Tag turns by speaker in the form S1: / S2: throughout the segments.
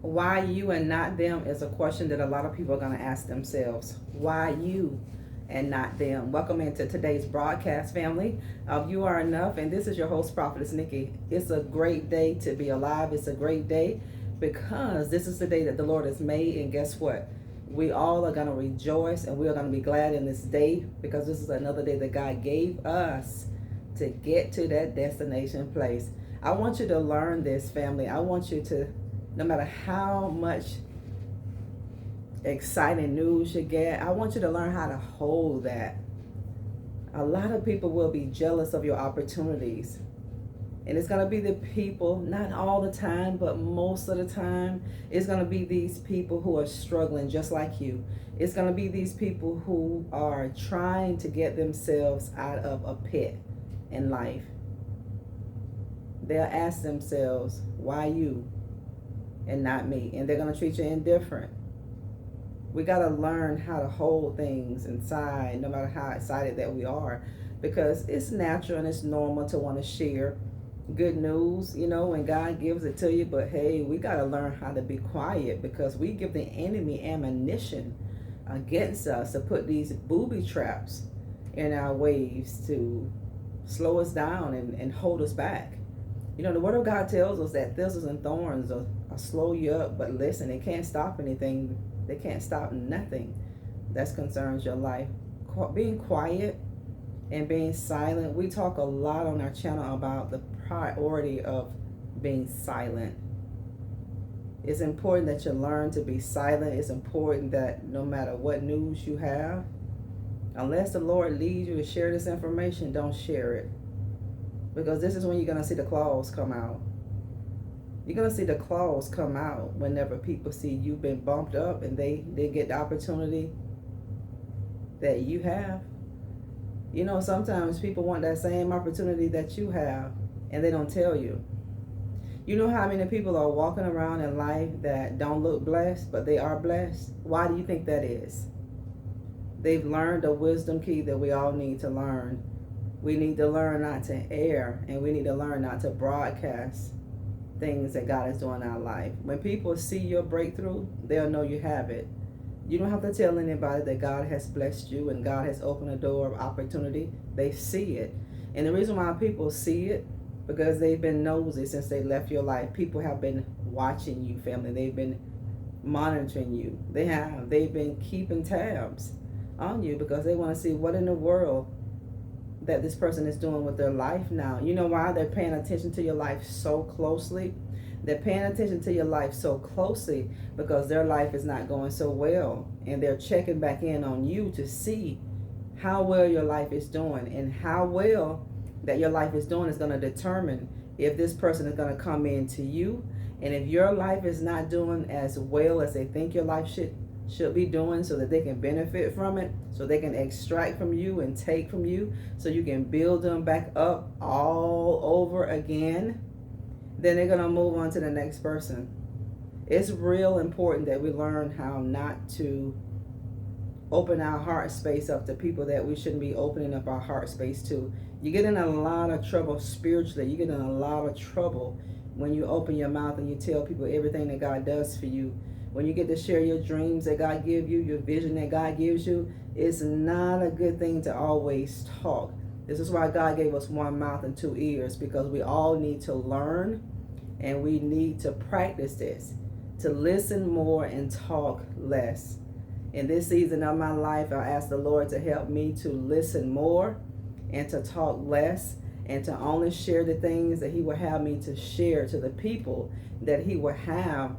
S1: Why you and not them is a question that a lot of people are going to ask themselves. Why you and not them? Welcome into today's broadcast, family of You Are Enough, and this is your host, Prophetess Nikki. It's a great day to be alive. It's a great day because this is the day that the Lord has made, and guess what? We all are going to rejoice and we are going to be glad in this day because this is another day that God gave us to get to that destination place. I want you to learn this, family. I want you to, no matter how much exciting news you get, I want you to learn how to hold that. A lot of people will be jealous of your opportunities. And it's going to be the people, not all the time, but most of the time, it's going to be these people who are struggling just like you. It's going to be these people who are trying to get themselves out of a pit in life. They'll ask themselves, why you and not me? And they're going to treat you indifferent. We got to learn how to hold things inside, no matter how excited that we are, because it's natural and it's normal to want to share good news, when God gives it to you. But hey, we got to learn how to be quiet because we give the enemy ammunition against us to put these booby traps in our waves to slow us down and hold us back. The Word of God tells us that thistles and thorns will slow you up, but listen, they can't stop anything. They can't stop nothing that concerns your life. Being quiet and being silent. We talk a lot on our channel about the priority of being silent. It's important that you learn to be silent. It's important that no matter what news you have, unless the Lord leads you to share this information, don't share it. Because this is when you're going to see the claws come out. You're going to see the claws come out whenever people see you've been bumped up and they get the opportunity that you have. Sometimes people want that same opportunity that you have and they don't tell you. You know how many people are walking around in life that don't look blessed, but they are blessed? Why do you think that is? They've learned a wisdom key that we all need to learn. We need to learn not to err, and we need to learn not to broadcast things that God is doing in our life. When people see your breakthrough, they'll know you have it. You don't have to tell anybody that God has blessed you and God has opened a door of opportunity. They see it. And the reason why people see it, because they've been nosy since they left your life. People have been watching you, family. They've been monitoring you. They've been keeping tabs on you because they want to see what in the world that this person is doing with their life now. You know why? They're paying attention to your life so closely. They're paying attention to your life so closely because their life is not going so well. And they're checking back in on you to see how well your life is doing. And how well that your life is doing is going to determine if this person is going to come into you. And if your life is not doing as well as they think your life should be doing, so that they can benefit from it, so they can extract from you and take from you, so you can build them back up all over again, then they're going to move on to the next person. It's real important that we learn how not to open our heart space up to people that we shouldn't be opening up our heart space to. You get in a lot of trouble spiritually. You get in a lot of trouble when you open your mouth and you tell people everything that God does for you. When you get to share your dreams that God gives you, your vision that God gives you, it's not a good thing to always talk. This is why God gave us one mouth and two ears, because we all need to learn and we need to practice this, to listen more and talk less. In this season of my life, I ask the Lord to help me to listen more and to talk less, and to only share the things that He will have me to share to the people that He will have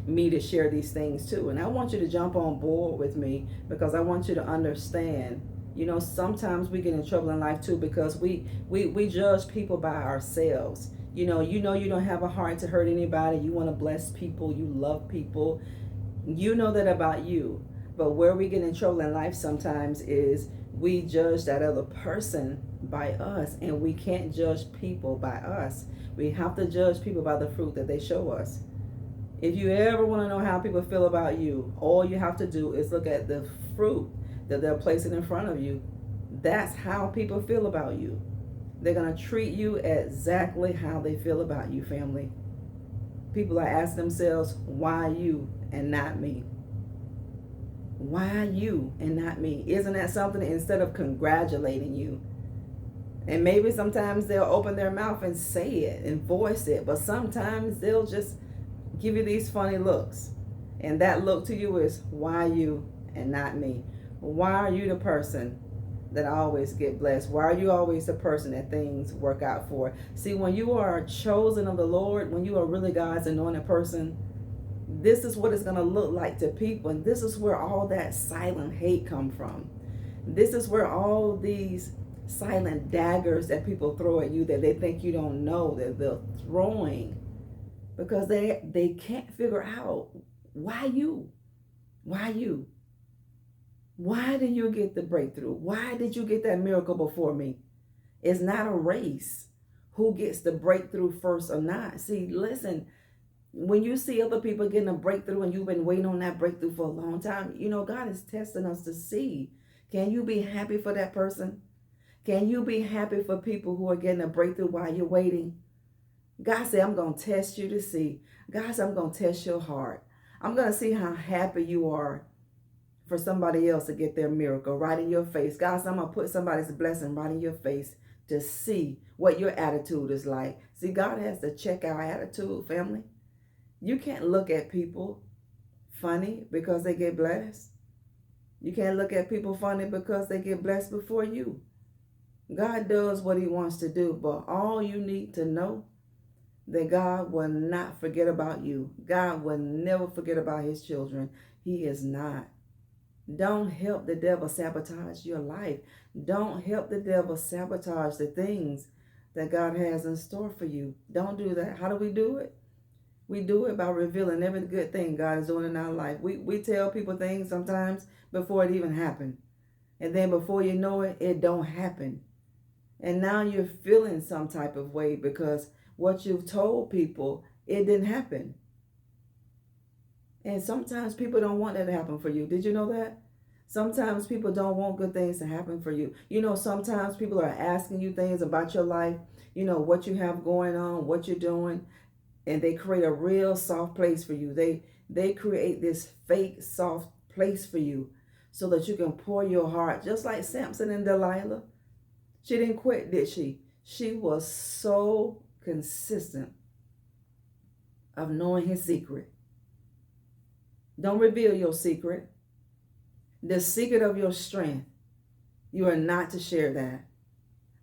S1: me to share these things to. And I want you to jump on board with me, because I want you to understand, sometimes we get in trouble in life too, because we judge people by ourselves. You don't have a heart to hurt anybody. You want to bless people. You love people. You know that about you. But where we get in trouble in life sometimes is we judge that other person by us, and we can't judge people by us. We have to judge people by the fruit that they show us. If you ever want to know how people feel about you, all you have to do is look at the fruit that they're placing in front of you. That's how people feel about you. They're going to treat you exactly how they feel about you, family. people are asking themselves, why you and not me? Why you and not me? Isn't that something? Instead of congratulating you. And maybe sometimes they'll open their mouth and say it and voice it, but sometimes they'll just give you these funny looks. And that look to you is, why you and not me? Why are you the person that always get blessed? Why are you always the person that things work out for? See, when you are chosen of the Lord, when you are really God's anointed person, this is what it's going to look like to people. And this is where all that silent hate come from. This is where all these silent daggers that people throw at you that they think you don't know, that they're throwing, because they can't figure out, why you? Why you? Why did you get the breakthrough? Why did you get that miracle before me? It's not a race who gets the breakthrough first or not. See, listen, when you see other people getting a breakthrough and you've been waiting on that breakthrough for a long time, you know, God is testing us to see, can you be happy for that person? Can you be happy for people who are getting a breakthrough while you're waiting? God said, I'm going to test you to see. God said, I'm going to test your heart. I'm going to see how happy you are for somebody else to get their miracle right in your face. God said, I'm going to put somebody's blessing right in your face to see what your attitude is like. See, God has to check our attitude, family. You can't look at people funny because they get blessed. You can't look at people funny because they get blessed before you. God does what he wants to do, but all you need to know that God will not forget about you. God will never forget about his children. He is not. Don't help the devil sabotage your life. Don't help the devil sabotage the things that God has in store for you. Don't do that. How do we do it? We do it by revealing every good thing God is doing in our life. We tell people things sometimes before it even happened. And then before you know it, it don't happen. And now you're feeling some type of way because what you've told people, it didn't happen. And sometimes people don't want that to happen for you. Did you know that? Sometimes people don't want good things to happen for you. You know, sometimes people are asking you things about your life, you know, what you have going on, what you're doing, and they create a real soft place for you. They create this fake soft place for you so that you can pour your heart, just like Samson and Delilah. She didn't quit, did she? She was so consistent of knowing his secret. Don't reveal your secret. The secret of your strength, you are not to share that.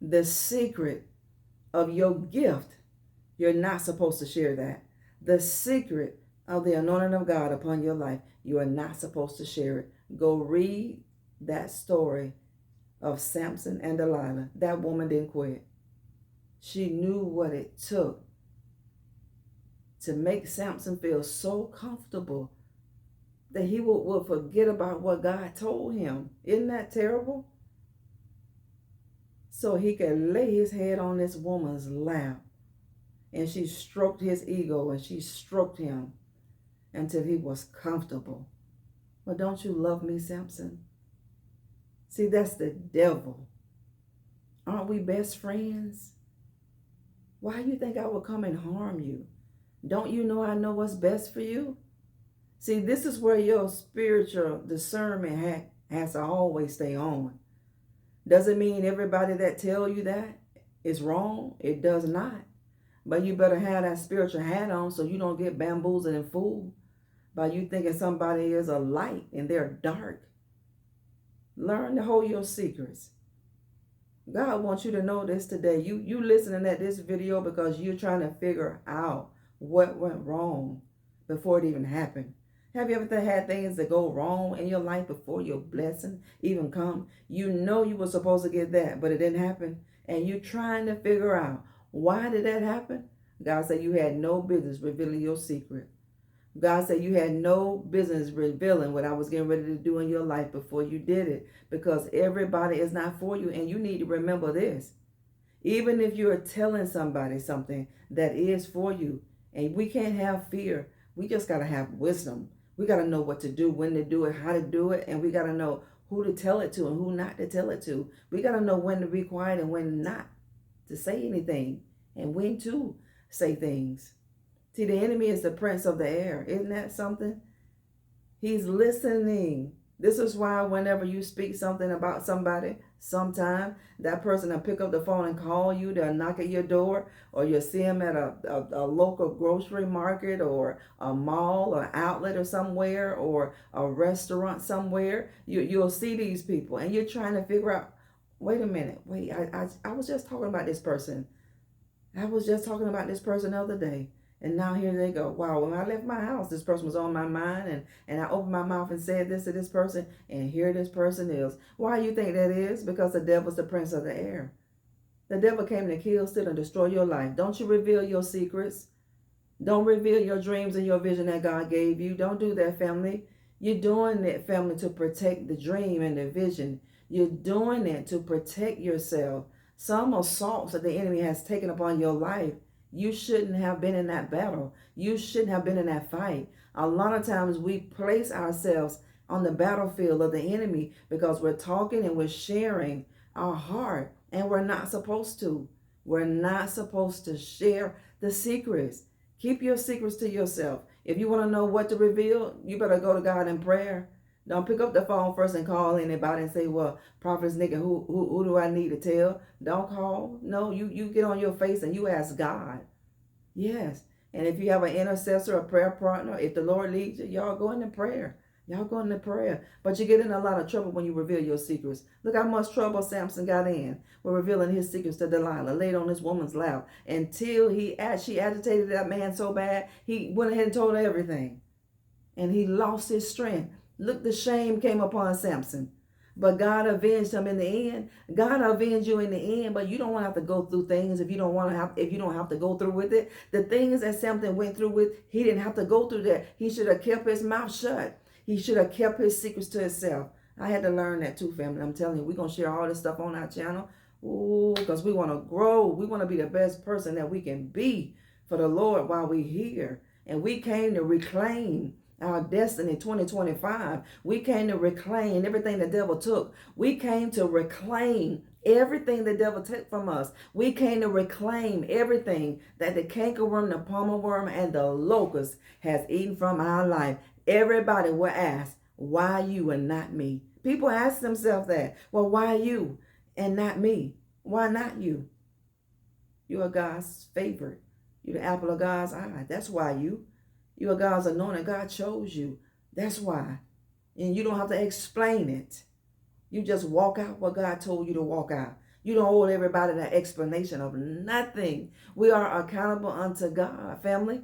S1: The secret of your gift, you're not supposed to share that. The secret of the anointing of God upon your life, you are not supposed to share it. Go read that story of Samson and Delilah. That woman didn't quit. She knew what it took to make Samson feel so comfortable that he would forget about what God told him. Isn't that terrible? So he could lay his head on this woman's lap. And she stroked his ego and she stroked him until he was comfortable. Well, don't you love me, Samson? See, that's the devil. Aren't we best friends? Why do you think I would come and harm you? Don't you know I know what's best for you? See, this is where your spiritual discernment has to always stay on. Doesn't mean everybody that tell you that is wrong. It does not. But you better have that spiritual hat on so you don't get bamboozled and fooled by you thinking somebody is a light and they're dark. Learn to hold your secrets. God wants you to know this today. You listening at this video because you're trying to figure out what went wrong before it even happened. Have you ever had things that go wrong in your life before your blessing even come? You know you were supposed to get that, but it didn't happen. And you're trying to figure out, why did that happen? God said you had no business revealing your secret. God said you had no business revealing what I was getting ready to do in your life before you did it, because everybody is not for you. And you need to remember this. Even if you're telling somebody something that is for you, and we can't have fear, we just got to have wisdom. We got to know what to do, when to do it, how to do it, and we got to know who to tell it to and who not to tell it to. We got to know when to be quiet and when not to say anything, and when to say things. See, the enemy is the prince of the air. Isn't that something? He's listening. This is why whenever you speak something about somebody, sometime that person will pick up the phone and call you. They'll knock at your door, or you'll see them at a local grocery market or a mall or outlet or somewhere, or a restaurant somewhere. You'll see these people and you're trying to figure out, wait a minute, wait, I was just talking about this person. I was just talking about this person the other day. And now here they go. Wow, when I left my house, this person was on my mind, and I opened my mouth and said this to this person, and here this person is. Why do you think that is? Because the devil's the prince of the air. The devil came to kill, steal, and destroy your life. Don't you reveal your secrets. Don't reveal your dreams and your vision that God gave you. Don't do that, family. You're doing it, family, to protect the dream and the vision. You're doing it to protect yourself. Some assaults that the enemy has taken upon your life, you shouldn't have been in that battle. You shouldn't have been in that fight. A lot of times we place ourselves on the battlefield of the enemy because we're talking and we're sharing our heart, and we're not supposed to. We're not supposed to share the secrets. Keep your secrets to yourself. If you want to know what to reveal, you better go to God in prayer. Don't pick up the phone first and call anybody and say, well, Prophetess Nikki, who do I need to tell? Don't call. No, you get on your face and you ask God. Yes. And if you have an intercessor, a prayer partner, if the Lord leads you, y'all go into prayer. Y'all go into prayer. But you get in a lot of trouble when you reveal your secrets. Look how much trouble Samson got in with revealing his secrets to Delilah, laid on this woman's lap, until she agitated that man so bad, he went ahead and told her everything. And he lost his strength. Look, the shame came upon Samson. But God avenged him in the end. God avenged you in the end, but you don't want to have to go through things if you don't have to go through with it. The things that Samson went through with, he didn't have to go through that. He should have kept his mouth shut. He should have kept his secrets to himself. I had to learn that too, family. I'm telling you, we're going to share all this stuff on our channel. Ooh, because we want to grow. We want to be the best person that we can be for the Lord while we're here. And we came to reclaim our destiny 2025. We came to reclaim everything the devil took. We came to reclaim everything the devil took from us. We came to reclaim everything that the cankerworm, the palmer worm, and the locust has eaten from our life. Everybody will ask, why you and not me? People ask themselves that. Well, why you and not me? Why not you? You are God's favorite. You're the apple of God's eye. That's why you. You are God's anointed. God chose you. That's why. And you don't have to explain it. You just walk out what God told you to walk out. You don't owe everybody that explanation of nothing. We are accountable unto God, family.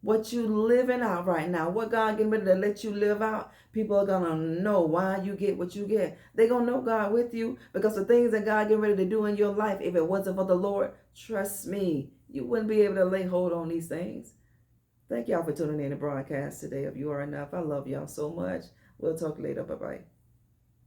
S1: What you living out right now, what God getting ready to let you live out, people are going to know why you get what you get. They're going to know God with you, because the things that God getting ready to do in your life, if it wasn't for the Lord, trust me, you wouldn't be able to lay hold on these things. Thank y'all for tuning in to broadcast today of You Are Enough. I love y'all so much. We'll talk later. Bye-bye.